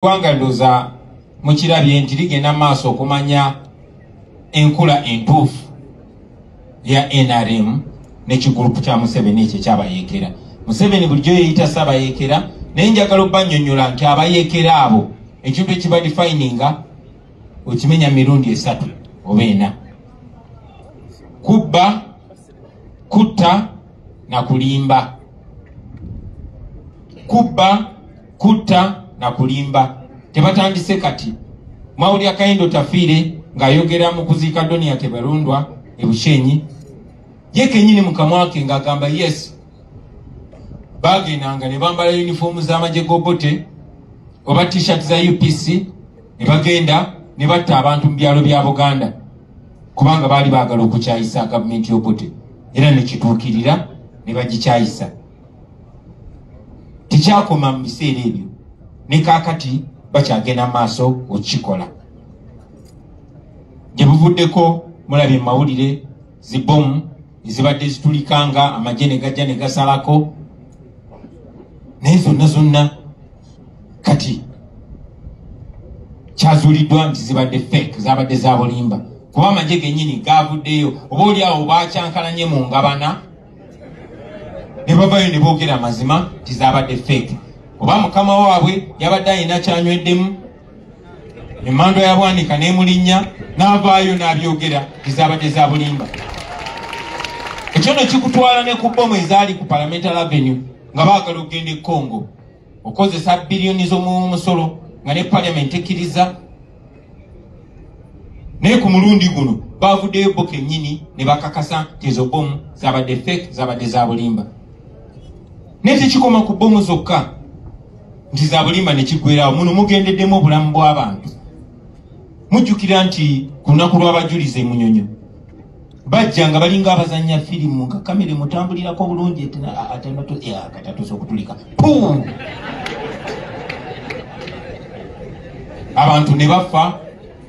Wanga ndoza mukirabye nti ligenda maaso okumanya enkula entuufu ya NRM n'ekigulupu kya Museveni ekyo ekyabayeekera. Museveni bulijjo yeeyita Ssaabayeekera naye njagala obbannyonnyola nti abayeekera abo ekintu ekibadefininga okimenya mirundi 3 oba 4: kubba, kutta na kulimba. Kubba, kutta na kulimba. Tebatandise kati Mawulya Kayindo Tafiire ng'ayogera mu kuziika Donia Tebalondwa e Bushenyi, ye kennyini mu kamwa ke ng'agamba yes bagendanga ne bambala yunifoomu z'amagye g'Obote oba t-shirt za UPC ne bagenda ne batta abantu mu byalo bya Buganda kubanga baali baagala okukyayisa gavumenti y'Obote, era ne kituukirira ne bagikyayisa. Tikyakoma mu biseera ebyo ne kaakati bakyagenda maaso okikola. Gye buvuddeko mulabye mu mawulire zibomu ezibadde zitulikanga amagye ne gajja ne gasalako, naye zonna kati kyazuuliddwa nti zibadde fake, zabadde za bulimba kuba amagye gennyini gaavuddeyo oba oliawo baakyankalanye mu ngabana ne bavayo ne boogera amazima nti zabadde fake, oba mukama waabwe yabadde alina kyanyweddemu emmando ya Bwanika n'emulinnya n'avaayo n'abyogera nti zabadde za bulimba. Ekyo ne kikutwala ne ku bbomu ezaali ku Parliamentary Avenue nga baagala okugenda e Congo okozesa biliyoni z'omusolo nga ne Parliament ekkiriza, naye ku mulundi guno baavuddeyo bo kennyini ne bakakasa nti ezo bbomu zabadde fake, zabadde za bulimba. Naye tekikoma ku bbomu zokka nti za bulimba ne kiggweerawo. Muno mugendeddemu obulamu bw'abantu. Mujjukira nti ku lunaku lw'abajulizi e Munyonyo bajja nga balinga abazannya firimu nga kamera mutambulirako bulungi katatosa okutulika abantu ne bafa,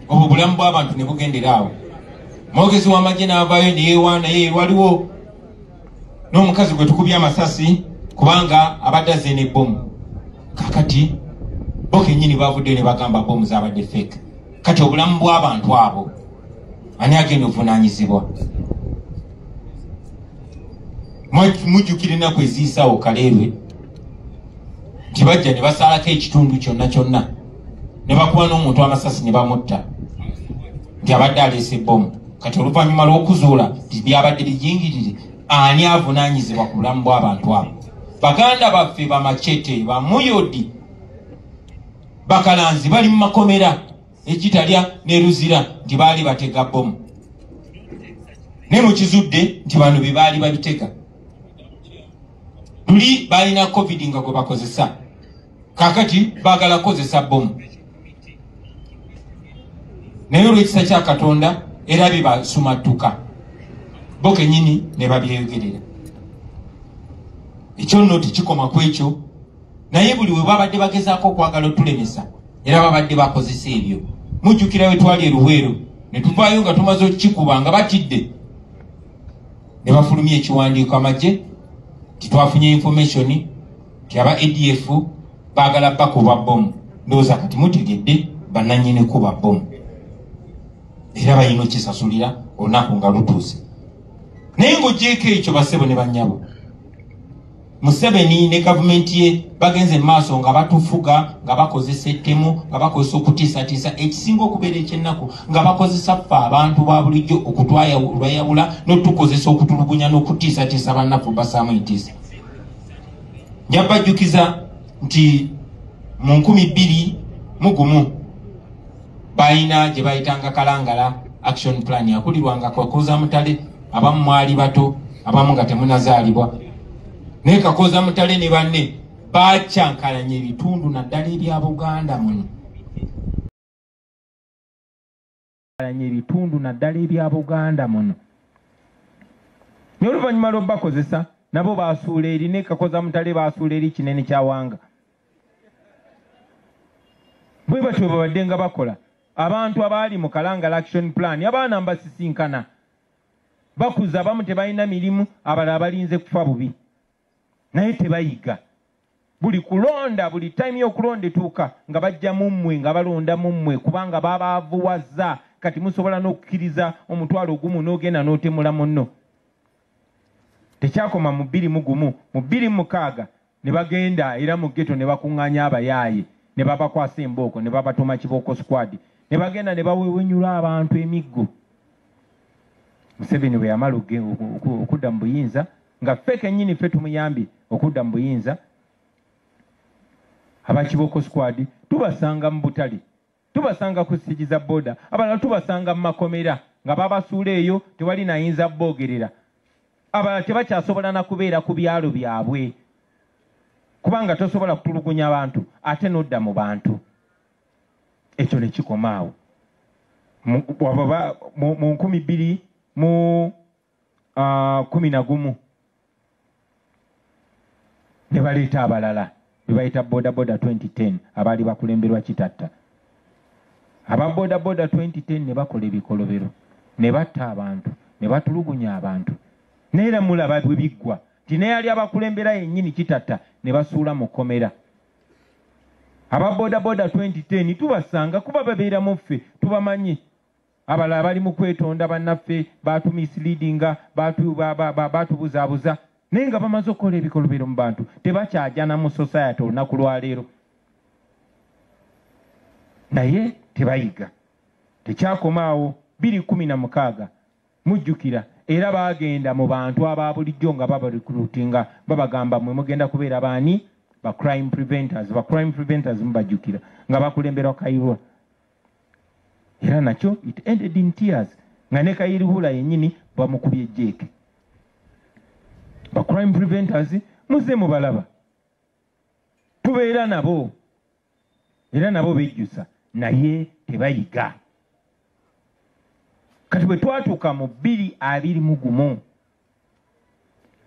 obwo bulamu bw'abantu ne bugenderaawo. Mwogezi w'amagye n'avaayo ne yeewaana, ye waliwo n'omukazi gwe tukubye amasasi kubanga abadde azze n'ebbomu. Kakati bo kennyini baavuddeyo ne bagamba bbomu zabadde fake. Kati obulamu bw'abantu abo ani agenda ovunaanyizibwa? Mujjukira ennaku eziyisawo Kaleerwe nti bajja ne basaalako ekitundu kyonna ne bakuba n'omuntu amasasi ne bamutta nti abadde aleese ebbomu. Kati oluvannyuma lw'okuzuula nti byabadde bijingirire, ani avunaanyizibwa ku bulamu bw'abantu abo? Baganda baffe Bamachete, Bamuyodi, Bakalanzi bali mu makomera ekitalya ne Luzira nti baali batega bbomu, ne mu Kizudde nti bano bye baali babitega. Luli balina COVID nga gwe bakozesa, kaakati baagala kukozesa bbomu. Naye olw'ekisa kya Katonda era bibasumattuka, bo kennyini ne babyeyogerera. Ekyo nno tekikoma ku ekyo, naye buli we babadde bagezaako okwagala otulemesa era babadde bakozesa ebyo. Mujjukira we twali e Luweero ne tuvaayo nga tumaze okukikuba nga batidde ne bafulumya ekiwandiiko amagye nti twafunye information nti aba ADF baagala bakuba bbomu. Ndowooza kati mutegedde bannannyini kuba bbomu era balina okisasulira olunaku nga lutuuse. Naye ng'oggyeko ekyo bassebo ne bannyabo, Museveni ne gavumenti ye bagenze maaso nga batufuga, nga bakozesa ettemu, nga bakozesa okutiisatiisa, ekisinga okubeera eky'ennaku nga bakozesa ffe abantu ba bulijjo okutwayawula n'otukozesa okutulugunya n'okutiisatiisa bannaffe bassaamu entiisa. Nja bajjukiza nti mu 2021 balina gye bayitanga Kalangala Action Plan yakulirwanga Kakoza Mutale, abamu mwali bato, abamu nga temunazaalibwa. Naye Kakoza Mutale ne banne bakyankalanya ebitundu naddala ebya Buganda muno. Naye oluvannyuma lw'obakozesa nabo baasuula eri, ne Kakoza Mutale baasuula eri kinene kya Wanga. Bwe batyo babadde nga bakola. Abantu abaali mu Kalangala Action Plan abaana mbasisinkana bakuza, abamu tebalina mirimu, abalala balinze kufa bubi naye tebayiga. buli kulonda buli time y'okulonda etuuka nga bajja mummwe nga balonda mummwe kubanga babaavuwazza kati musobola n'okukkiriza omutwalo ogumu n'ogenda n'otemula munno. Tekyakoma mu 21 mu 26 ne bagenda era mu ghetto ne bakuŋŋaanya abayaaye ne babakwasa embooko ne babatuma kibooko squad ne bagenda ne bawewenyula abantu emiggo. Museveni bwe yamala okudda mu buyinza nga ffe kennyini ffe tumuyambye okudda mu buyinza, abakibooko squad tubasanga mu butale, tubasanga ku sigi za booda, abalala tubasanga mu makomera nga babasuula eyo tewali nayinza boogerera, abalala tebakyasobola na kubeera ku byalo byabwe kubanga tosobola kutulugunya abantu ate nodda mu bantu. Ekyo ne kikomaawo mu 2011 ne baleeta abalala be bayita boda 2010 abaali bakulemberwa Kitatta. Aba boda 2010 ne bakola ebikolobero ne batta abantu ne batulugunya abantu neera mulaba bwe biggwa ti ne yali abakulembera yennyini Kitatta ne basuula mu komera. Aba boda 2010 tubasanga kuba babeera mu ffe tubamanyi, abalala bali mu kwetonda bannaffe batumisleadinga batubuzaabuza naye nga bamaze okukola ebikolobero mu bantu tebakyajana mu society olunaku lwaleero naye tebayiga. Tekyakomaawo 2016 mujjukira era bagenda mu bantu aba bulijjo nga babarecruitinga babagamba mwe mugenda kubeera baani ba crime preventers mubajjukira nga bakulemberwa Kayihura era nakyo it ended in tears nga ne Kayihura yennyini bamukubye ejjeeke. Ba crime preventers muze mubalaba tubeera nabo era nabo bejjusa naye tebayiga. Kati bwe twatuuka mu 2021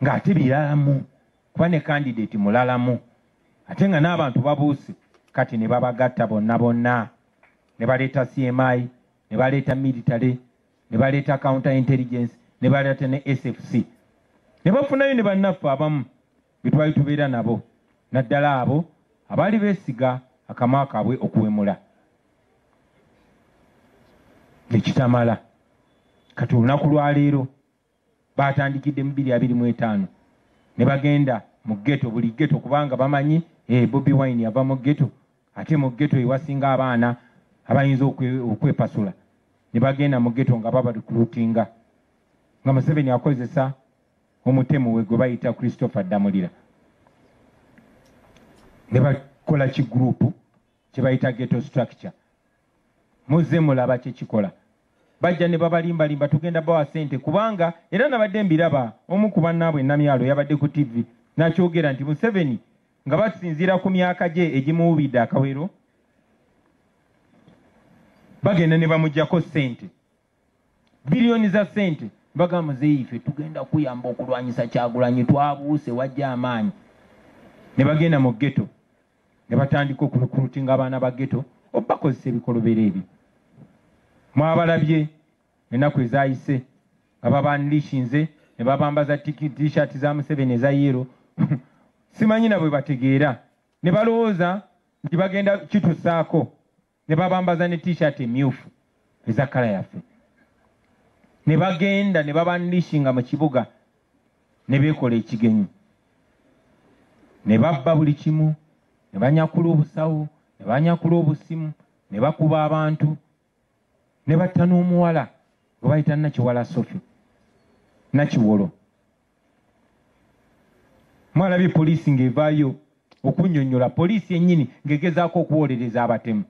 ng'ate biralamu kuba ne candidate mulalamu ate nga n'abantu babuuse kati ne babagatta bonna ne baleeta CMI ne baleeta military ne baleeta counter intelligence ne baleeta ne SFC ne bafunayo ne bannaffe abamu be twali tubeera nabo naddala abo abaali beesiga akamwa kaabwe okuwemula ekitamala. Kati olunaku lwaleero batandikidde mu 2025 ne bagenda mu ghetto buli ghetto kubanga bamanyi Bobi Wine yava mu ghetto ate mu ghetto ewasinga abaana abayinza okwepasula ne bagenda mu ghetto nga baba recruitinga nga Museveni akozesa omutemu we gwe bayita Christopher Damulira ne bakola kigrupu kye bayita ghetto structure. Muze mulaba kye kikola bajja ne babalimbalimba tugenda bawa sente kubanga era nabadde mbiraba omu ku bannaabwe Namyalo yabadde ku TV nakyogera nti Museveni nga basinziira ku myaka gye egimuwubidde akawero bagenda ne bamuggyako sente biliyoni za sente bagamba muzeeyife tugenda kuyamba okulwanyisa Kyagulanyi twabuuse wajja amaanyi. Ne bagenda mu ghetto ne batandika okurekrutinga abaana ba ghetto obakozesa ebikolobero ebyo. Mwabalabye ennaku ezaayise nga babanlishinze ne babambaza t-shirt za Museveni eza yero simanyi na bwe bategeera ne balowooza nti bagenda kitusaako ne babambaza ne t-shirt emyufu eza kala yaffe ne bagenda ne babanlishinga mu kibuga ne beekola ekigenyi ne babba buli kimu ne banyakula obusawo ne banyakula obusimu ne bakuba abantu ne batta n'omuwala gwe bayita Nakiwala Sophie Nakiwolo. Mwalabye poliisi ng'evaayo okunnyonnyola poliisi yennyini ng'egezaako okuwolereza abatemu.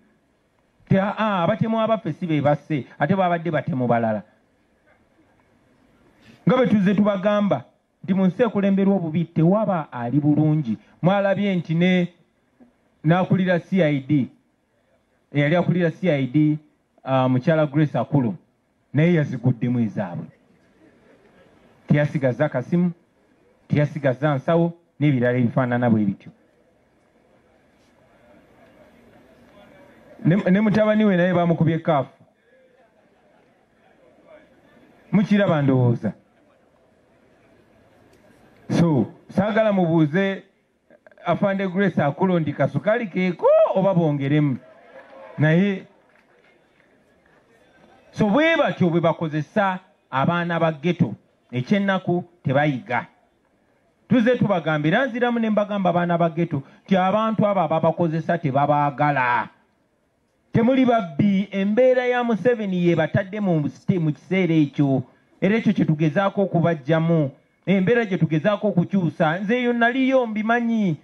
Abatemu abaffe si be basse ate babadde batemu balala. Nga bwe tuzze tubagamba nti mu nsi ekulemberwa obubi tewaba ali bulungi. Mwalabye nti n'akulira CID eyali akulira CID mukyala Grace Akulu naye yaziguddemu ezaabwe. Teyasigaza kasimu, teyasigaza nsawo n'ebirala ebifaanana bwe bityo. Ne mutabani we naye bamukubye kaafu. Mukiraba ndowooza. So saagala mubuuze afande Grace akulondi kasukali keeko oba bongeremu naye so bwe batyo bwe bakozesa abaana ba ghetto ekyennaku tebayiga. Tuze tubagambira nziramu ne mbagamba abaana ba ghetto ti abantu abo ababakozesa tebabaagala. Temuli babbi, embeera ya Museveni yebatadde mu kiseera ekyo era ekyo kye tugezaako okubajjamu, embeera gye tugezaako okukyusa. Nze eyo naliyo mbimanyi,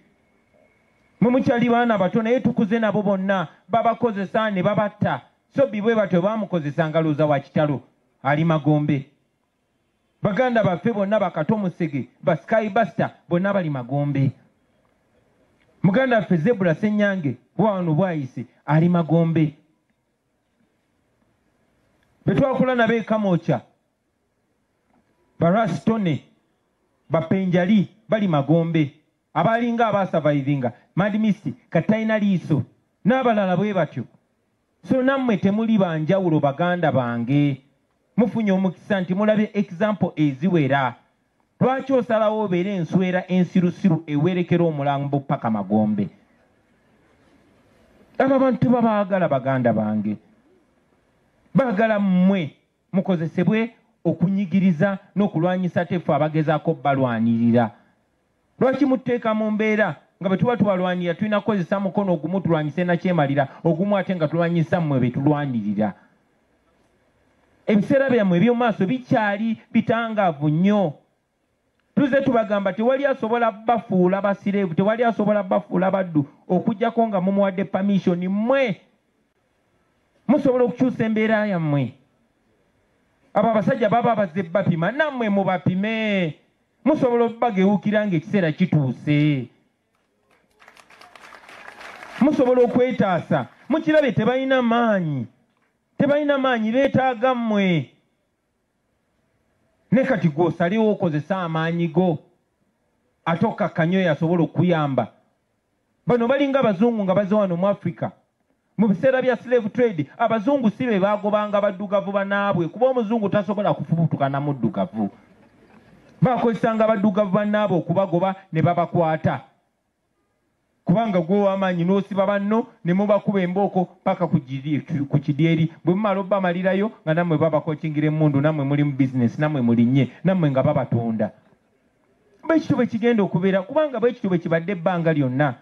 mwe mukyali baana bato naye tukuze nabo bonna babakozesa ne babatta. So bibwe batyo bamukozesa ngalooza wa kitalo ali Magombe. Baganda baffe bonna bakato Musege ba Skybuster bonna bali Magombe. Muganda ffe Zebra Senyange wano bwayise ali Magombe. Betwakula nabe Kamocha Barastone Bapenjali bali Magombe. Abalinga abasurvivinga Mad Mist Kataina Liiso n'abalala bwe batyo. So nammwe temuli banjawulo baganda bange. Mufunye omukisa nti mulabe example eziwera. Lwaki osalawo obeera enswera ensirusiru ewerekera omulambo paka Magombe? Aba bantu babaagala baganda bange. Baagala mmwe mukozesebwe okunyigiriza n'okulwanyisa tefu abagezaako balwanirira. Lwaki muteeka mu mbeera nga bwe tuba tubalwanirira tulina kukozesa mukono ogumu tulwanyise na kyemalira, ogumu ate nga tulwanyisa mmwe be tulwanirira. Ebiseera byammwe eby'omu maaso bikyali bitangaavu nnyo. Tuze tubagamba tewali asobola bafuula basireevu, tewali asobola bafuula baddu okujjako nga mumuwadde permission. Mmwe musobola okukyusa embeera yammwe. Abo abasajja baba bazze bapima, nammwe mubapime. Musobola okubagewukira ng'ekiseera kituuse. Musobola okwetaasa. Mukirabe tebalina maanyi. Tebalina maanyi, beetaaga mmwe. Ne kati gw'osalewo okozesa amaanyi go ate okakkanyo asobola okuyamba. Bano balinga abazungu nga bazze wano mu Africa. Mu biseera bya slave trade abazungu si be baagobanga baddugavu banaabwe, kuba omuzungu tasobola kufubutuka na muddugavu. Baakozesanga baddugavu banaabwe okubagoba ne babakwata. Kubanga gwe w'amaanyi n'osiba banno ne mubakuba embooko paka ku kidyeri. Bwe mumala obbamalirayo nga nammwe babakokingira emmundu, nammwe muli mu bizinesi, nammwe mulinnye, nammwe nga babatunda. Bwekityo bwe kigenda okubeera, kubanga bwekityo bwe kibadde ebbanga lyonna.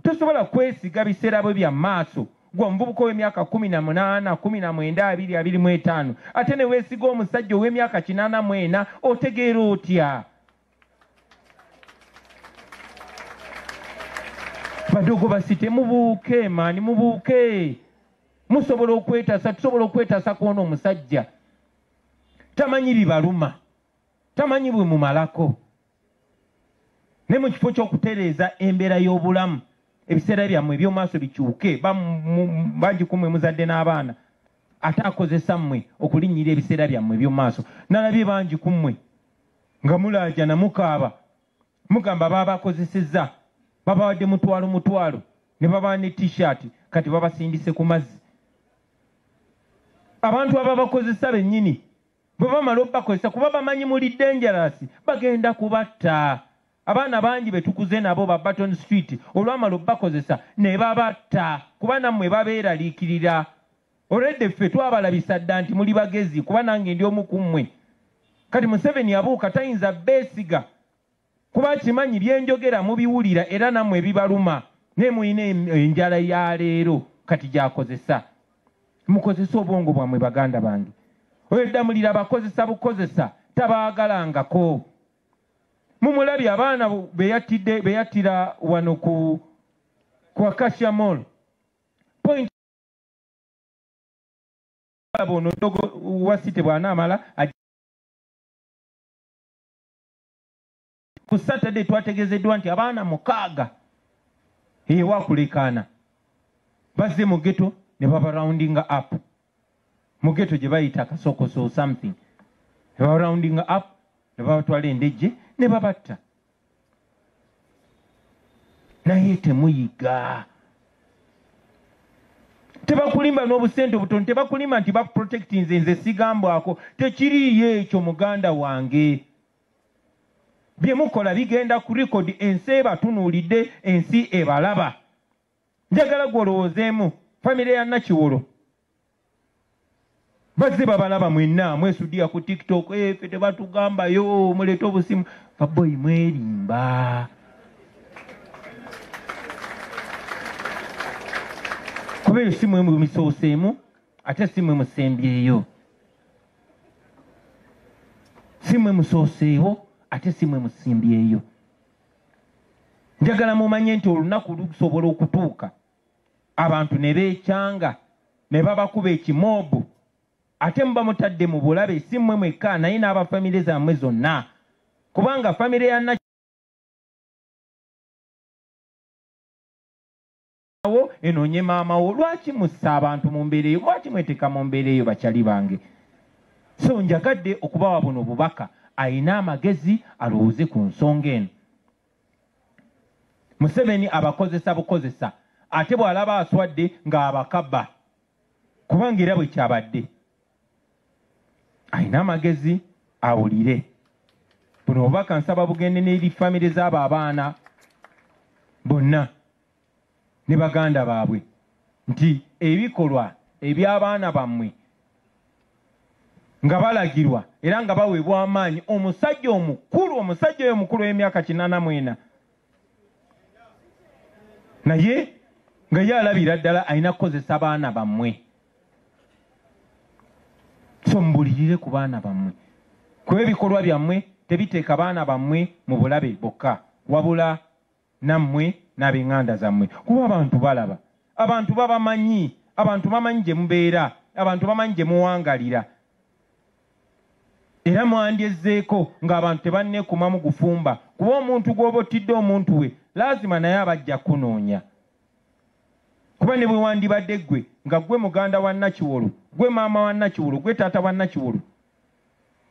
Tosobola kwesiga biseera bwe bya maaso. Gwe omuvubuka ow'emyaka 18, 19, 20, 25 ate ne weesiga omusajja ow'emyaka 84 otegeera otya? Badogo basite mubuuke maani, mubuuke. Musobola okwetaasa, tusobola okwetaasa kwona omusajja tamanyi bibaluma, tamanyi bwe mumalako. Ne mu kifo ky'okutereeza embeera y'obulamu ebiseera byammwe eby'omaaso bikyuke. Bangi kumwe muzadde n'abaana ate akozesa mmwe okulinnyira ebiseera byammwe eby'omaaso. Nalabye bangi kummwe nga mulaaja na mukaaba mugamba baabakozesezza, babawadde mutwalo ne baba ne t-shirt kati babasindise ku mazzi. Abantu ababakozesa bennyini bwe bamala obbakozesa kuba bamanyi muli dangerous bagenda kubatta. Abaana bangi betukuze nabo ba Button Street olwamala obbakozesa ne babatta kuba nammwe babeeraliikirira. Olwedde ffe twabalabisa dda nti muli bagezi kuba nange ndi omu ku mmwe. Kati Museveni abuuka tayinza beesiga kuba kimanyi byenjogera mubiwulira era nammwe ebibaluma ne muyina enjala ya leero kati gyakozesa. Mukozesa obwongo bwammwe baganda bange. Oyeddamulira abakozesa bukozesa tabaagalangako. Mumulabye abaana beyattira wano ku Acacia Mall. Point abono dogo wasite bw'anaamala ku Saturday twategezeddwa nti abaana 6 ewakulekaana bazze mu ghetto ne baba rounding up. Mu ghetto gye bayita Kasokoso something. Ne baba rounding up ne babatwala endejje ne babatta. Naye temuyiga. Tebakulimba n'obusente obutono, tebakulimba nti bakuprotecti nze sigambwako. Tekiriyo ekyo muganda wange. bye mukola bigenda ku record, ensi ebatunuulidde, ensi ebalaba. Njagala gwolowoozeemu famire ya Nakiwolo bazze babalaba mwenna mwesudia ku TikTok, ffe tebatugambayo muleete obusimu. Baboyi mwerimba. Kuba eyo si mwe mumisooseemu ate si mwe musembyeyo. Si mwe musooseewo ate si mwe musimbyeyo. Njagala mumanye nti olunaku lusobola okutuuka abantu ne beekyanga ne babakuba ekimoobu, ate muba mutadde mu bulabe, si mmwe mwekka naye n'abafamire zammwe zonna. Kubanga famire ya Nakiwolo enoonye maama wo. Lwaki mussa abantu mu mbeera eyo? Lwaki mweteeka mu mbeera eyo bakyali bange? So njagadde okubawa buno bubaka, ayina amagezi alowooze ku nsonga eno. Museveni abakozesa bukozesa, ate bw'alaba aswadde ng'abakabba, kubanga era bwe kyabadde. Ayina amagezi awulire. Buno obubaka nsaba bugende n'eri famire z'abo abaana bonna ne baganda baabwe nti ebikolwa eby'abaana bammwe nga balagirwa era nga baweebwa amaanyi, omusajja oyo omukulu w'emyaka 84 naye nga ye alabira ddala alina kukozesa baana bammwe. So mbulirire ku baana bammwe, kuba ebikolwa byammwe tebiteeka baana bammwe mu bulabe bokka, wabula nammwe n'ab'eŋŋanda zammwe. Kuba abantu balaba, abantu babamanyi, abantu bamanyi gye mubeera, abantu bamanyi gye muwangalira. Era mwandyezeeko ng'abantu tebannekumamu gufumba, kuba omuntu gw'oba ottidde omuntu we lazima naye abajja kunoonya. Kuba ne bwe wandibadde ggwe nga ggwe muganda wa Nakiwolo, ggwe maama wa Nakiwolo, ggwe taata wa Nakiwolo,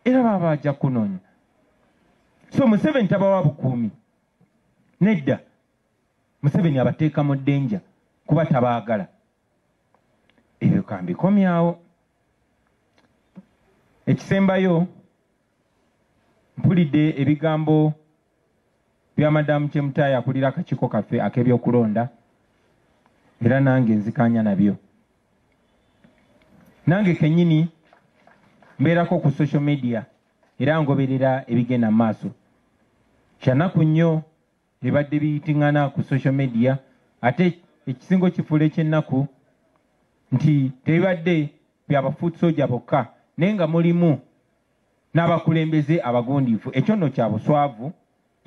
era baba bajja kunoonya. So Museveni tabawa bukuumi. Nedda, Museveni abateeka mu ddenja kuba tabaagala. Ebyo kambikomyawo. Ekisembayo, mpulidde ebigambo bya Madamu Chemutaya akulira akakiiko kaffe ak'ebyokulonda, era nange nzikanya nabyo. Nange kennyini mbeerako ku social media era ngoberera ebigenda mu maaso. Kyanaku nnyo ebadde biyitiŋŋana ku social media, ate ekisingo kifuula eky'ennaku nti tebibadde byabafuut soja bokka naye nga mulimu n'abakulembeze abagundiifu. Ekyo nno kya buswavu,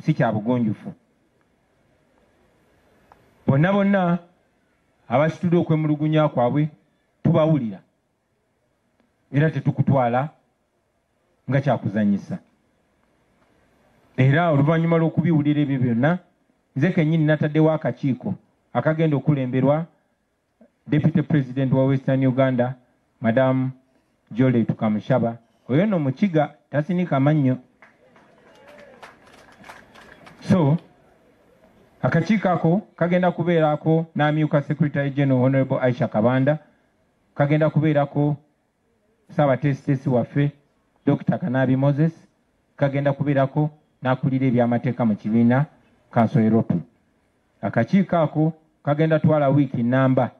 si kya bugunjufu. Bonna bonna abasitudde okwemulugunya kwabwe tubawulira era tetukutwala nga kyakuzanyisa. Era oluvannyuma lw'okubiwulira ebyo byonna, nze kennyini nataddewo akakiiko akagenda okulemberwa Deputy President wa Western Uganda, Madamu Jole Tukamushaba. Oyo no mukiga tasinika mannyo. So akakiiko ako kagenda kubeerako n'amyuka Secretary General Honorable Aisha Kabanda, kagenda kubeerako Ssaabateesiteesi waffe Dr. Kanabi Moses, kagenda kubeerako n'akulira ebyamateeka mu kibiina Council Europe. Akakiiko ako kagenda twala wiiki nnamba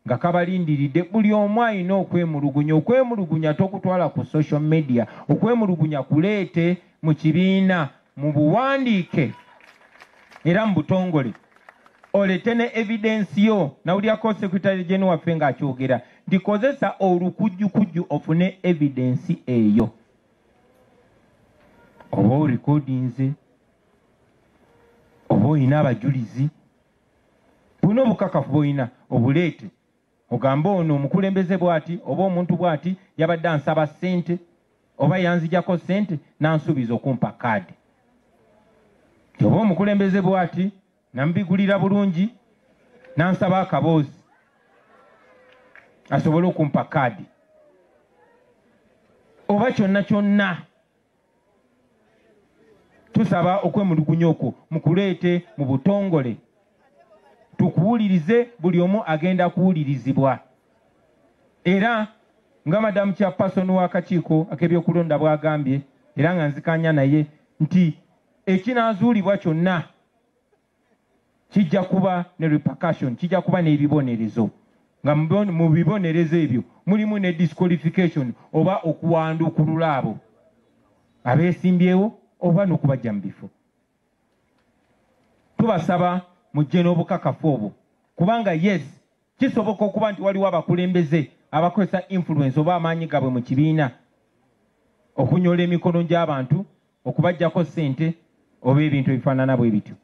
nga kabalindiridde buli omu alina okwemulugunya. Okwemulugunya tokutwala ku social media, okwemulugunya kuleete mu kibiina, mu buwandiike era mu butongole, oleete ne evidence yo. Nawulyako Secretary General waffe ng'akyogera nti kozesa olukujjukujju ofune evidence eyo. Oba orekodinze, oba olina abajulizi, buno obukakafu bw'olina obuleete. Ogamba ono omukulembeze bw'ati oba omuntu bw'ati yabadde ansaba ssente oba yanzijako ssente n'ansuubiza okumpa kaadi. Oba omukulembeze bw'ati nambigulira bulungi n'ansaba akaboozi asobole okumpa kaadi. Oba kyonna kyonna tusaba okwemulugunya okwo mukuleete mu butongole, tukuwulirize, buli omu agenda kuwulirizibwa. Era nga Madamu Chairperson w'akakiiko ak'ebyokulonda bw'agambye, era nga nzikanya naye nti ekinazuulibwa kyonna kijja kuba ne repercussion, kijja kuba n'ebibonerezo, nga mu bibonerezo ebyo mulimu ne disqualification oba okuwandukulula abo abeesimbyewo oba n'okubajja mu bifo. Tubasaba mujje n'obukakafu obwo, kubanga yes kisoboka okuba nti waliwo abakulembeze abakozesa influence oba amaanyi gaabwe mu kibiina okunyola emikono gy'abantu okubajjako ssente oba ebintu ebifaanana bwe bityo.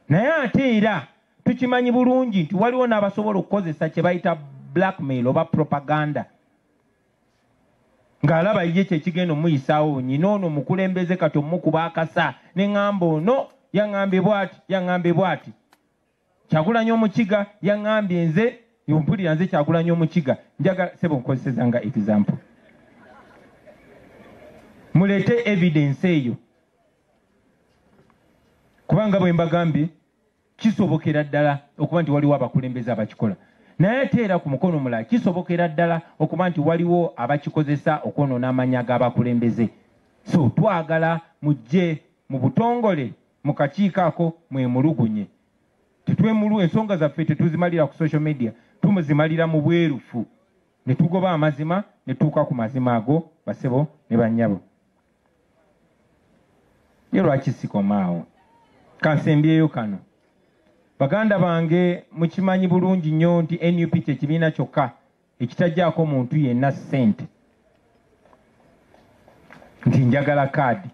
Naye ate era tukimanyi bulungi nti waliwo n'abasobola okukozesa kye bayita blackmail oba propaganda, ng'alaba ye kyekigenda omuyisaawo, nyina ono mukulembeze kati omukuba akasa ne ŋŋamba ono yaŋŋambye bw'ati Kyagulanyi Omukiga yaŋŋambye nze mpulira nze Kyagulanyi Omukiga njagala sebo nkozeseza nga example. Muleete evidence eyo, kubanga bwe mbagambye kisobokera ddala okuba nti waliwo abakulembeze abakikola. Naye ate era ku mukono omulala kisobokera ddala okuba nti waliwo abakikozesa okwonoona amannya g'abakulembeze. So twagala mujje mu butongole mu kakiiko ako mwemulugunye. Ensonga zaffe tetuzimalira ku social media, tumuzimalira mu bwerufu ne tugoba amazima ne tuuka ku mazima ago basebo ne bannyabo. Ye lwaki sikomaawo kansembyeyo kano. Baganda bange mukimanyi bulungi nnyo nti NUP kyekibiina kyokka ekitajjaako muntu yenna ssente, nti njagala kaadi